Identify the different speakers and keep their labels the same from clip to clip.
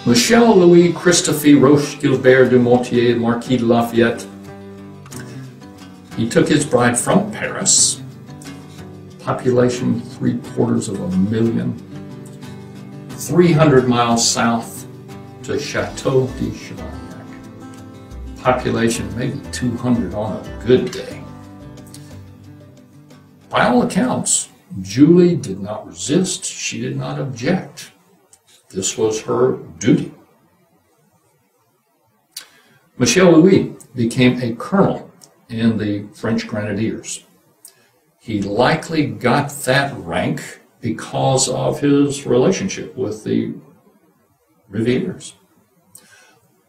Speaker 1: Michel Louis Christophe Roche Gilbert du Motier, Marquis de Lafayette. He took his bride from Paris, population 750,000, 300 miles south to Chateau de Chevignac, population maybe 200 on a good day. By all accounts, Julie did not resist, she did not object. This was her duty. Michel Louis became a colonel in the French Grenadiers. He likely got that rank because of his relationship with the Rivières.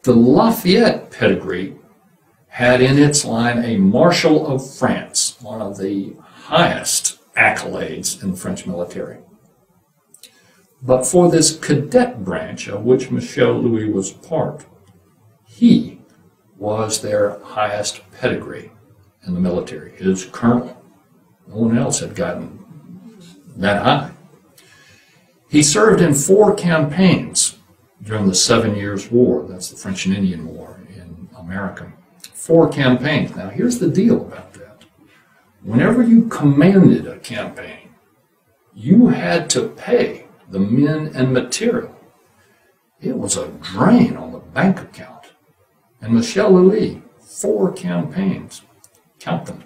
Speaker 1: The Lafayette pedigree had in its line a Marshal of France, one of the highest accolades in the French military. But for this cadet branch of which Michel Louis was part, he was their highest pedigree in the military, his colonel. No one else had gotten that high. He served in 4 campaigns during the 7 Years' War. That's the French and Indian War in America. 4 campaigns. Now here's the deal about that. Whenever you commanded a campaign, you had to pay the men and material. It was a drain on the bank account. And Michel Louis, 4 campaigns. Count them.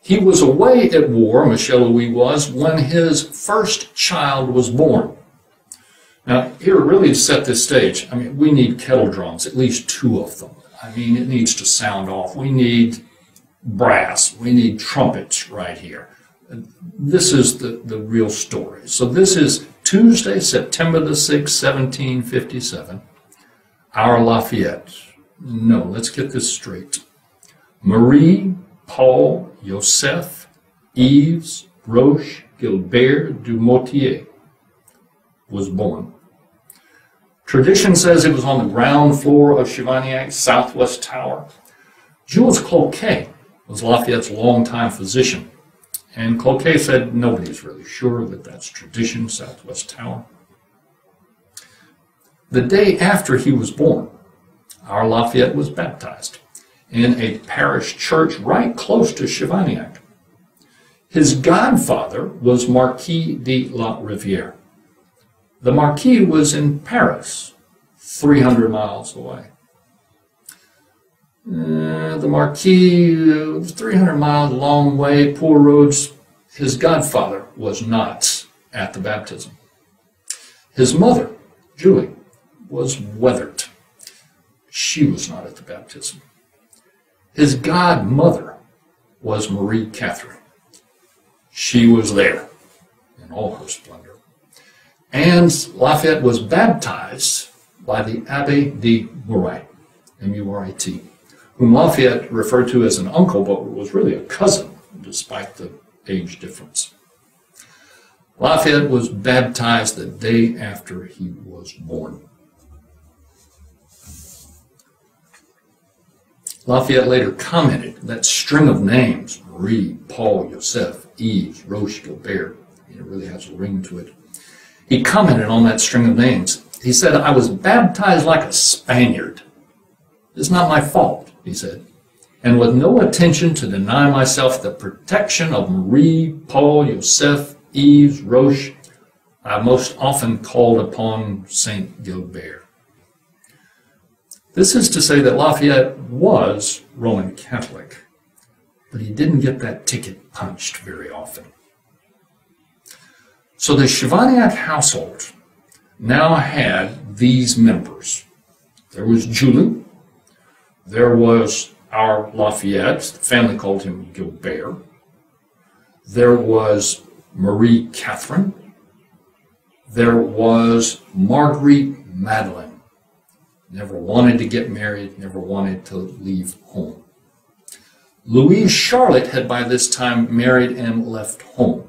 Speaker 1: He was away at war, Michel Louis was, when his first child was born. Now, here, really to set this stage, I mean, we need kettle drums, at least 2 of them. I mean, it needs to sound off. We need brass. We need trumpets right here. This is the real story. So this is Tuesday, September the 6th, 1757. Our Lafayette. No, let's get this straight. Marie, Paul, Joseph, Yves, Roche, Gilbert du Motier was born. Tradition says it was on the ground floor of Chevignac's southwest tower. Jules Cloquet was Lafayette's longtime physician, and Cloquet said nobody's really sure that that's tradition, southwest tower. The day after he was born, our Lafayette was baptized in a parish church right close to Chevignac. His godfather was Marquis de la Rivière. The Marquis was in Paris, 300 miles away. The Marquis, 300 miles, long way, poor roads. His godfather was not at the baptism. His mother, Julie, was weathered. She was not at the baptism. His godmother was Marie Catherine. She was there in all her splendor. And Lafayette was baptized by the Abbé de Murat, M-U-R-A-T, whom Lafayette referred to as an uncle, but was really a cousin, despite the age difference. Lafayette was baptized the day after he was born. Lafayette later commented that string of names, Marie, Paul, Joseph, Yves, Roche, Gilbert, it really has a ring to it. He commented on that string of names. He said, "I was baptized like a Spaniard. It's not my fault," he said, "and with no intention to deny myself the protection of Marie, Paul, Joseph, Yves, Roche, I most often called upon Saint Gilbert." This is to say that Lafayette was Roman Catholic, but he didn't get that ticket punched very often. So the Chevignac household now had these members. There was Julie, there was our Lafayette, the family called him Gilbert, there was Marie Catherine, there was Marguerite Madeleine. Never wanted to get married, never wanted to leave home. Louise Charlotte had by this time married and left home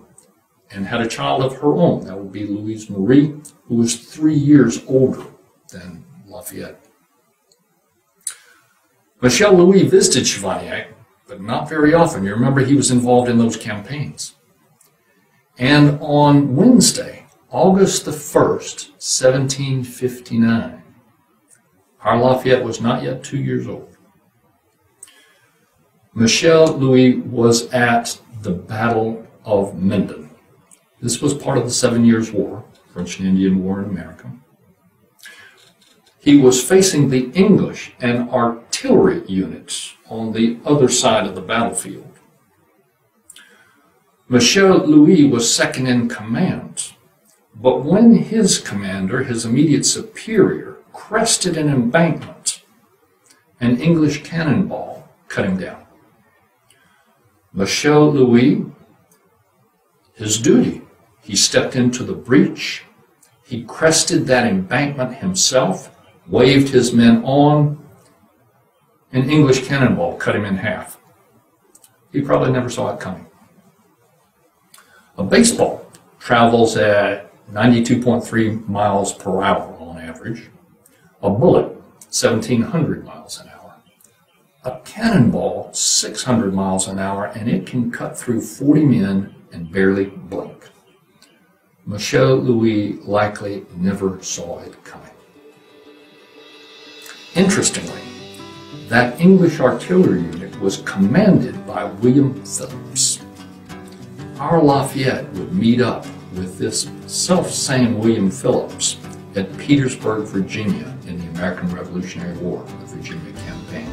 Speaker 1: and had a child of her own. That would be Louise Marie, who was 3 years older than Lafayette. Michel Louis visited Chevignac, but not very often. You remember he was involved in those campaigns. And on Wednesday, August the 1st, 1759. Our Lafayette was not yet 2 years old. Michel Louis was at the Battle of Menden. This was part of the 7 Years' War, French and Indian War in America. He was facing the English and artillery units on the other side of the battlefield. Michel Louis was second in command, but when his commander, his immediate superior, crested an embankment, an English cannonball cut him down. Michel Louis, his duty, he stepped into the breach, he crested that embankment himself, waved his men on, an English cannonball cut him in half. He probably never saw it coming. A baseball travels at 92.3 miles per hour on average. A bullet, 1,700 miles an hour. A cannonball, 600 miles an hour, and it can cut through 40 men and barely blink. Michel Louis likely never saw it coming. Interestingly, that English artillery unit was commanded by William Phillips. Our Lafayette would meet up with this self-same William Phillips at Petersburg, Virginia in the American Revolutionary War, the Virginia Campaign.